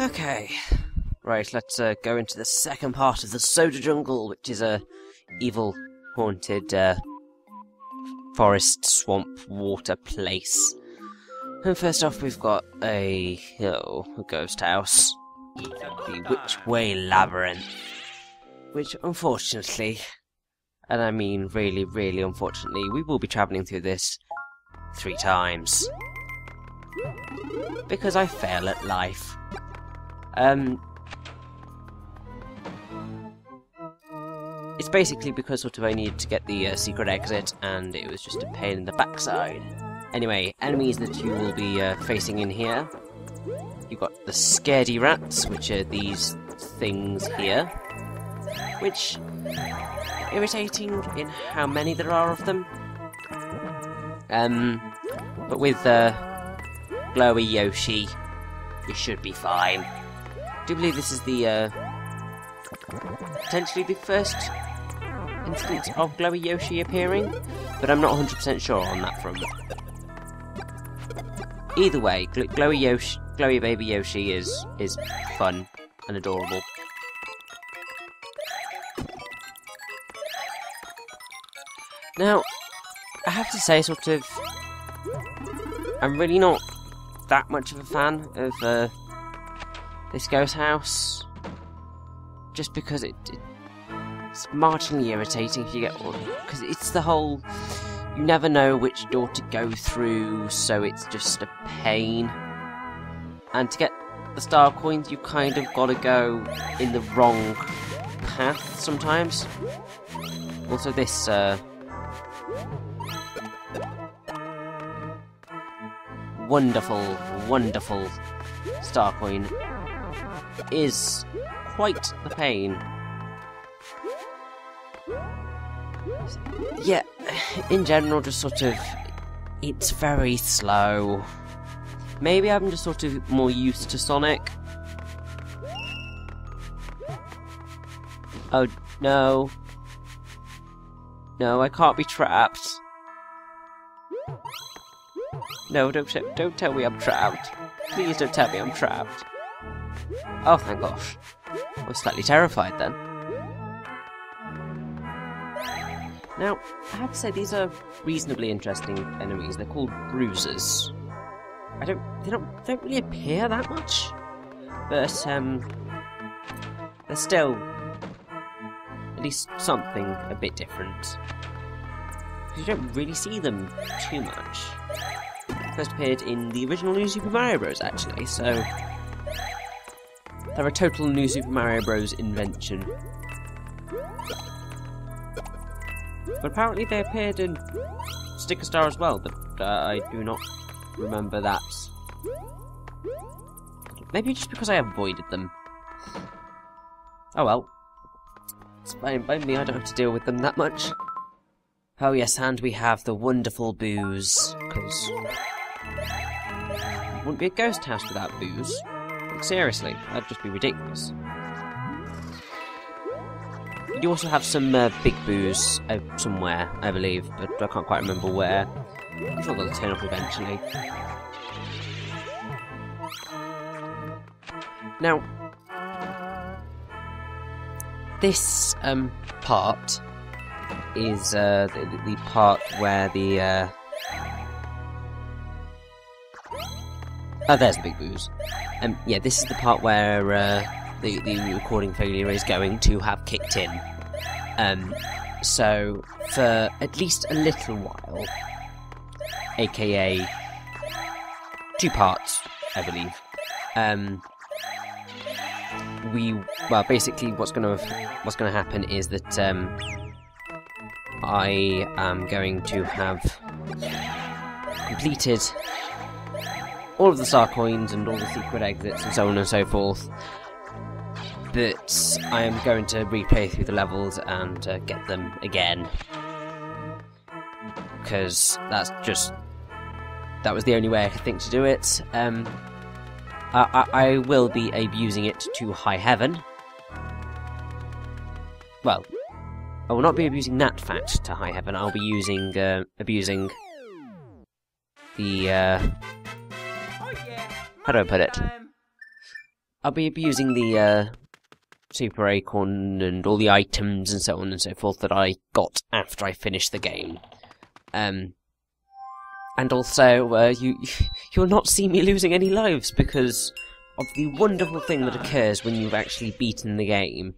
Okay, right, let's go into the second part of the Soda Jungle, which is a evil, haunted, forest, swamp, water place. And first off, we've got a ghost house. The Which Way Labyrinth. Which, unfortunately, and I mean really, really unfortunately, we will be travelling through this 3 times. Because I fail at life. It's basically because sort of I needed to get the secret exit, and it was just a pain in the backside. Anyway, enemies that you will be facing in here. You've got the scaredy rats, which are these things here. Which, irritating in how many there are of them. But with Glowy Yoshi, you should be fine. I do believe this is the, potentially the first instance of Glowy Yoshi appearing, but I'm not 100% sure on that front. Either way, Glowy Baby Yoshi is fun and adorable. Now, I have to say, sort of, I'm really not that much of a fan of this ghost house, just because it's marginally irritating if you get, because it's the whole, you never know which door to go through, so it's just a pain. And to get the star coins, you kind of got to go in the wrong path sometimes. Also, this wonderful, wonderful star coin is quite the pain. Yeah, in general, just sort of, it's very slow. Maybe I'm just sort of more used to Sonic. Oh, no. No, I can't be trapped. No, don't tell me I'm trapped. Please don't tell me I'm trapped. Oh, thank gosh. I was slightly terrified then. Now, I have to say, these are reasonably interesting enemies. They're called bruisers. They don't really appear that much, but they're still at least something a bit different. You don't really see them too much. First appeared in the original New Super Mario Bros. Actually, so they're a total New Super Mario Bros. Invention. But apparently they appeared in Sticker Star as well, but I do not remember that. Maybe just because I avoided them. Oh well. It's fine by me, I don't have to deal with them that much. Oh yes, and we have the wonderful booze, because it wouldn't be a ghost house without booze. Like, seriously, that'd just be ridiculous. You also have some big booze somewhere, I believe, but I can't quite remember where. I'm sure they'll turn up eventually. Now, this part is the part where the oh, there's the big booze. Yeah, this is the part where the recording failure is going to have kicked in. So for at least a little while, aka 2 parts, I believe. Well, basically, what's gonna happen is that I am going to have completed all of the star coins and all the secret exits and so on and so forth. But I am going to replay through the levels and get them again, because that was the only way I could think to do it. I will be abusing it to high heaven. Well, I will not be abusing that fact to high heaven. I'll be abusing the how do I put it? I'll be abusing the Super Acorn and all the items and so on and so forth that I got after I finished the game. And also, you'll not see me losing any lives because of the wonderful thing that occurs when you've actually beaten the game.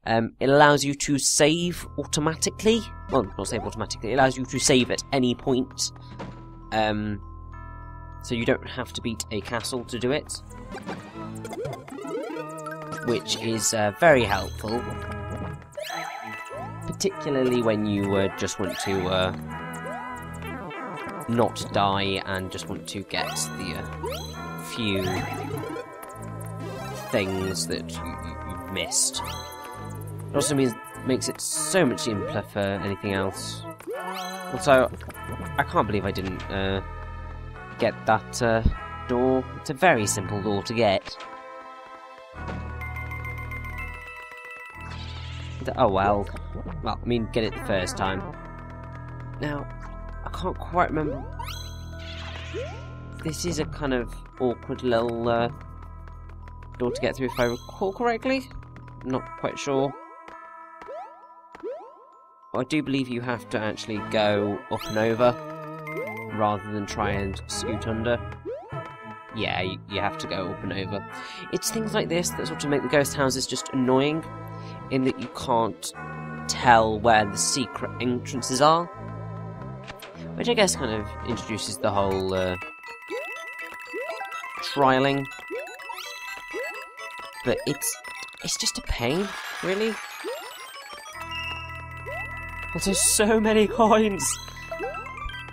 It allows you to save automatically. Well, not save automatically. It allows you to save at any point. So you don't have to beat a castle to do it. Which is very helpful. Particularly when you just want to not die and just want to get the few things that you've missed. It also makes it so much simpler for anything else. Also, I can't believe I didn't get that door. It's a very simple door to get. Oh well. Well, I mean, get it the first time. Now, I can't quite remember. This is a kind of awkward little door to get through, if I recall correctly. I'm not quite sure. I do believe you have to actually go up and over, rather than try and scoot under. Yeah, you have to go up and over. It's things like this that sort of make the ghost houses just annoying, in that you can't tell where the secret entrances are. Which I guess kind of introduces the whole trialing. But it's just a pain, really. Also, so many coins!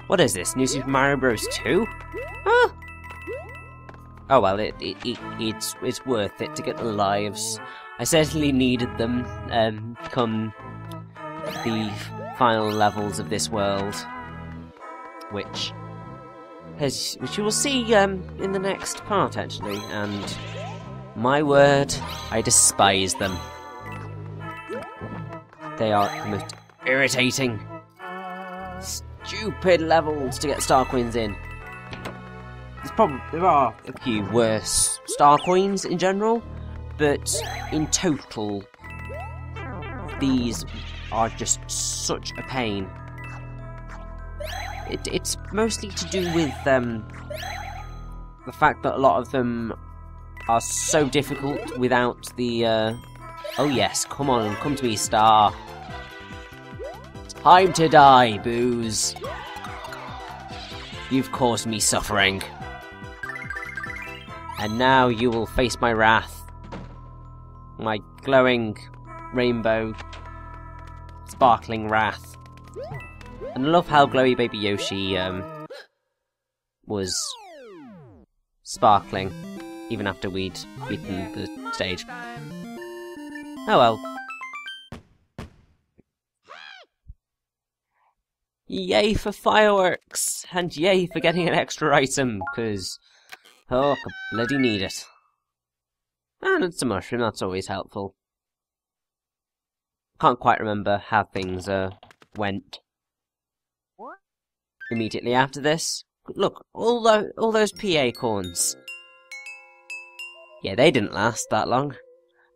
What is this, New Super Mario Bros. 2? Ah! Oh well, it's worth it to get the lives. I certainly needed them, come the final levels of this world. Which you will see in the next part, actually, and my word, I despise them. They are the most irritating, stupid levels to get star coins in. There are a few worse star coins in general, but in total, these are just such a pain. It's mostly to do with the fact that a lot of them are so difficult without the oh yes, come on, come to me, star. Time to die, Booze. You've caused me suffering. And now you will face my wrath. My glowing, rainbow, sparkling wrath. And I love how glowy baby Yoshi was sparkling, even after we'd beaten the stage. Oh well. Yay for fireworks! And yay for getting an extra item, because oh, I could bloody need it. And it's a mushroom, that's always helpful. Can't quite remember how things went immediately after this. Look, all those pea acorns. Yeah, they didn't last that long.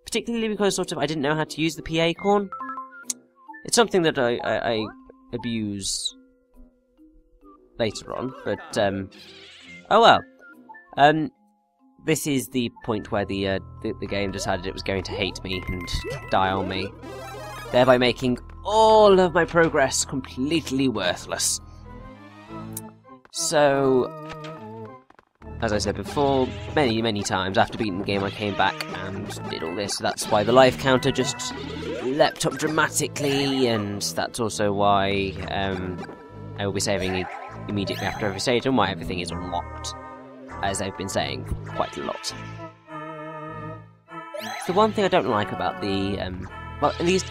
Particularly because I didn't know how to use the pea acorn. It's something that I abuse later on, but oh well. This is the point where the game decided it was going to hate me and die on me, thereby making all of my progress completely worthless. So, as I said before, many times after beating the game I came back and did all this. That's why the life counter just leapt up dramatically, and that's also why I will be saving immediately after every stage, and why everything is unlocked, as I've been saying quite a lot. It's the one thing I don't like about the, well, at least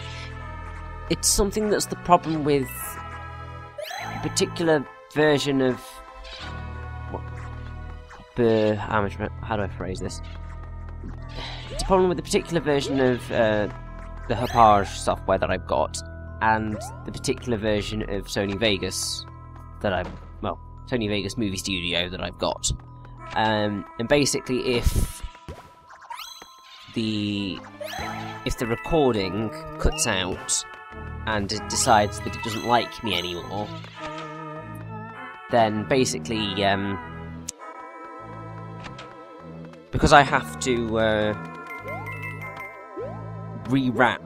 it's something that's the problem with a particular version of how do I phrase this? It's a problem with the particular version of the Hopage software that I've got, and the particular version of Sony Vegas that Sony Vegas Movie Studio that I've got. And basically, if if the recording cuts out and it decides that it doesn't like me anymore, then basically, because I have to rewrap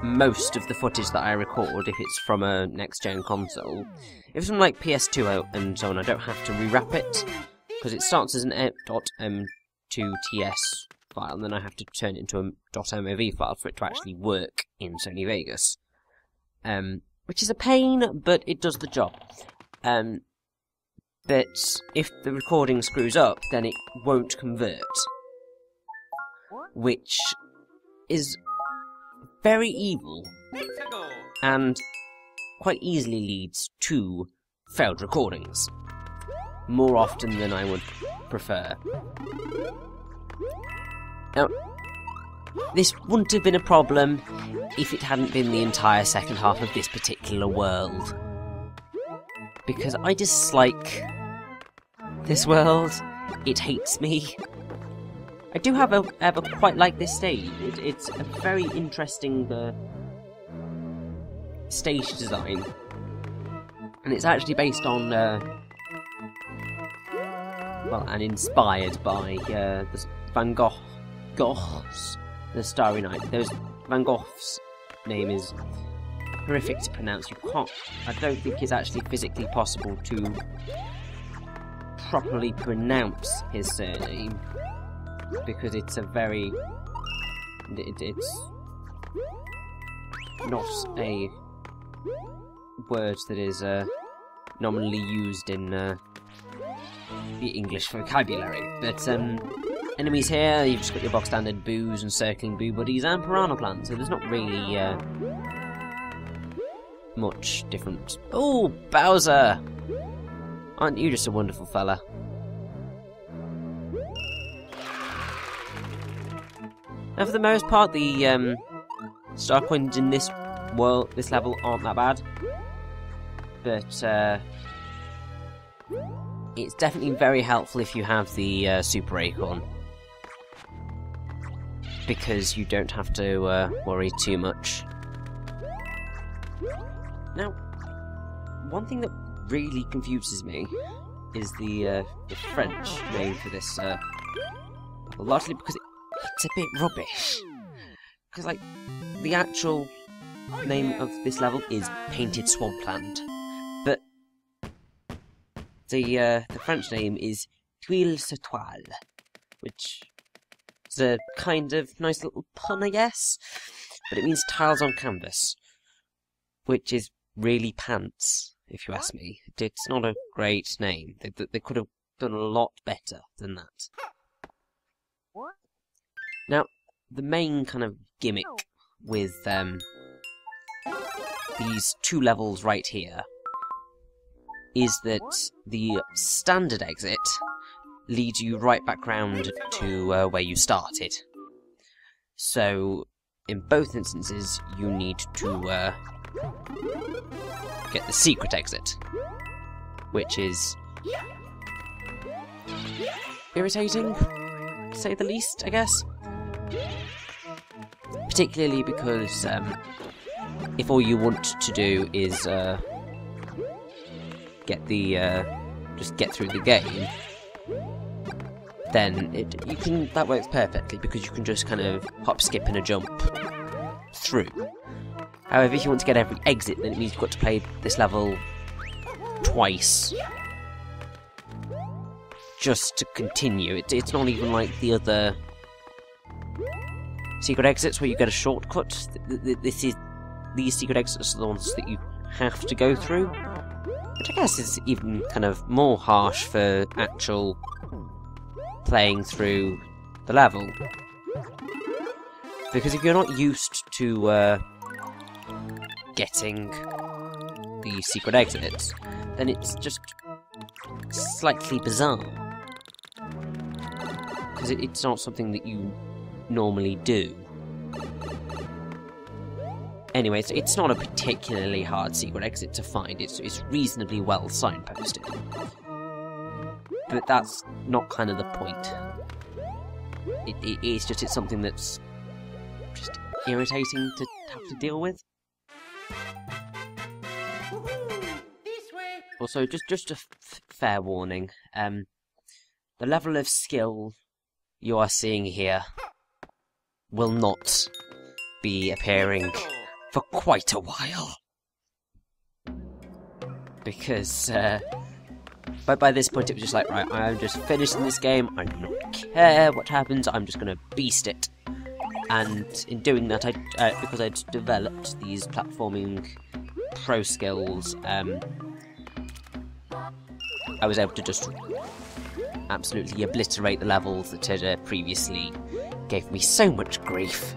most of the footage that I record if it's from a next-gen console. If it's from like PS2 and so on, I don't have to rewrap it, because it starts as an .m2ts file, and then I have to turn it into a .mov file for it to actually work in Sony Vegas. Which is a pain, but it does the job. But if the recording screws up, then it won't convert, which is very evil, and quite easily leads to failed recordings, more often than I would prefer. Now, this wouldn't have been a problem if it hadn't been the entire second half of this particular world, because I dislike this world. It hates me. I do have ever quite like this stage. It's a very interesting stage design, and it's actually based on well, and inspired by the Van Gogh's The Starry Night. Van Gogh's name is horrific to pronounce. I don't think it's actually physically possible to properly pronounce his surname, because it's a very... it's not a word that is nominally used in the English vocabulary. But enemies here, you've just got your box standard boos and circling boo buddies and piranha plants, so there's not really much different. Oh, Bowser! Aren't you just a wonderful fella? Now, for the most part, the star coins in this level aren't that bad, but it's definitely very helpful if you have the Super Acorn, because you don't have to worry too much. Now, one thing that really confuses me is the French name for this, largely because it's a bit rubbish. Because, like, the actual name of this level is Painted Swampland, but the French name is Tuile sur Toile, which is a kind of nice little pun, I guess, but it means tiles on canvas, which is really pants, if you ask me. It's not a great name. They could have done a lot better than that. Now, the main kind of gimmick with these two levels right here is that the standard exit leads you right back round to where you started. So, in both instances, you need to get the secret exit, which is irritating, to say the least, I guess. Particularly because if all you want to do is just get through the game, then that works perfectly, because you can just kind of hop, skip, and a jump through. However, if you want to get every exit, then it means you've got to play this level twice just to continue. It's not even like the other secret exits where you get a shortcut. These secret exits are the ones that you have to go through, which I guess is even kind of more harsh for actual playing through the level. Because if you're not used to getting the secret exits, then it's just slightly bizarre, because it's not something that you normally do. Anyway, it's not a particularly hard secret exit to find. It's reasonably well signposted, but that's not kind of the point. it's something that's just irritating to have to deal with. Also, just a fair warning, the level of skill you are seeing here will not be appearing for quite a while. Because, by this point it was just like, right, I'm just finishing this game, I do not care what happens, I'm just gonna beast it. And in doing that, because I'd developed these platforming pro skills, I was able to just absolutely obliterate the levels that had previously gave me so much grief.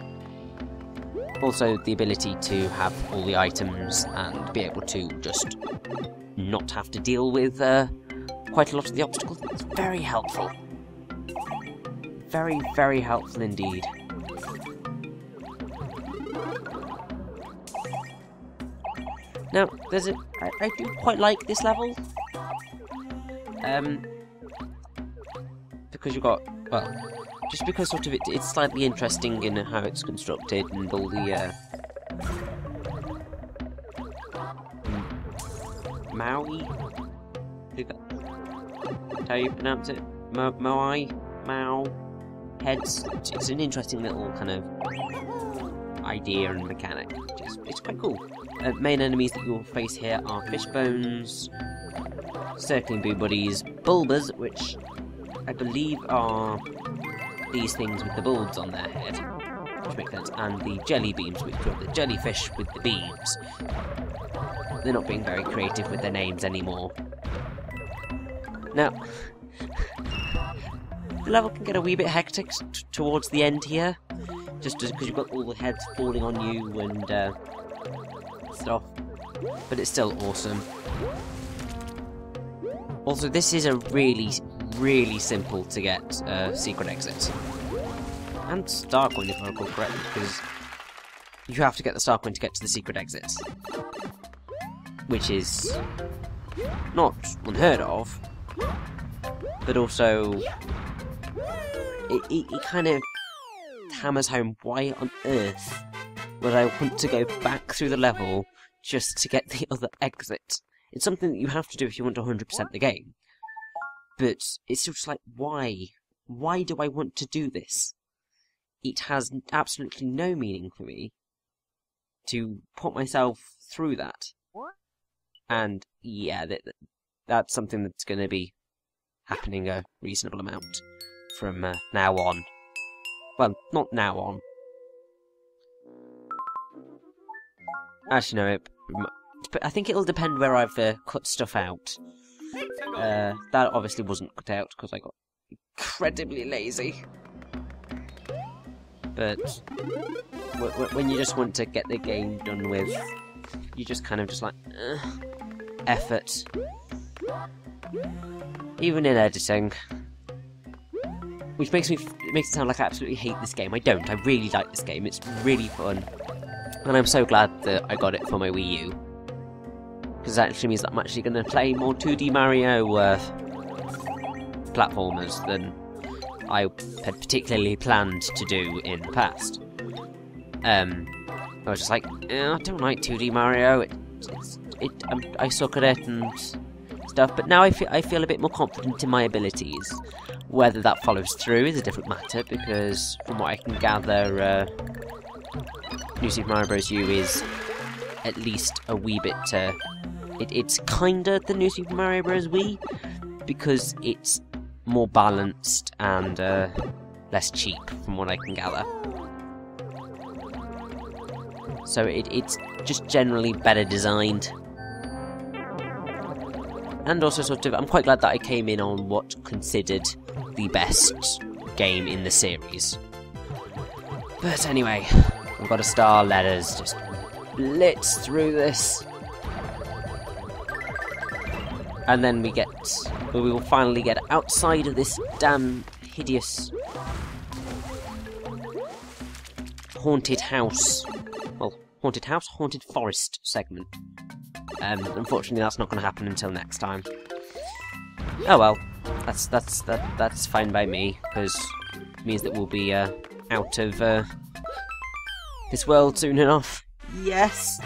Also, the ability to have all the items and be able to just not have to deal with quite a lot of the obstacles is very helpful. Very, very helpful indeed. Now, I do quite like this level. Because you've got, well, just because sort of it's slightly interesting in how it's constructed and all the, Maui? Is that how you pronounce it? Mao heads. It's an interesting little kind of idea and mechanic. It's quite cool. Main enemies that you'll face here are fish bones, circling boo buddies, bulbas, which I believe are these things with the bulbs on their head, which makes sense, and the jelly beams, which are the jellyfish with the beams. They're not being very creative with their names anymore. Now, the level can get a wee bit hectic towards the end here, just because you've got all the heads falling on you and stuff, but it's still awesome. Also, this is a really simple to get secret exit. And star coin, if I recall correctly, because you have to get the star coin to get to the secret exit. Which is not unheard of, but also it kind of hammers home why on earth would I want to go back through the level just to get the other exit. It's something that you have to do if you want to 100% the game. But it's just like, why? Why do I want to do this? It has absolutely no meaning for me to put myself through that. And yeah, that's something that's going to be happening a reasonable amount from now on. Well, not now on. Actually, no, but I think it'll depend where I've cut stuff out. That obviously wasn't cut out because I got incredibly lazy. But when you just want to get the game done with, you just kind of just like, effort. Even in editing. Which makes it sound like I absolutely hate this game. I don't. I really like this game. It's really fun. And I'm so glad that I got it for my Wii U. Because that actually means that I'm actually going to play more 2D Mario platformers than I had particularly planned to do in the past. I was just like, I don't like 2D Mario. I suck at it and stuff. But now I feel a bit more confident in my abilities. Whether that follows through is a different matter, because from what I can gather, New Super Mario Bros. U is at least a wee bit. It's kinder than New Super Mario Bros. Wii, because it's more balanced and less cheap, from what I can gather. So it's just generally better designed. And also sort of, I'm quite glad that I came in on what's considered the best game in the series. But anyway, I've got a star, let us just blitz through this. And then we will finally get outside of this damn hideous haunted house. Well, haunted house, haunted forest segment. Unfortunately, that's not going to happen until next time. Oh well, that's fine by me, because means that we'll be out of this world soon enough. Yes!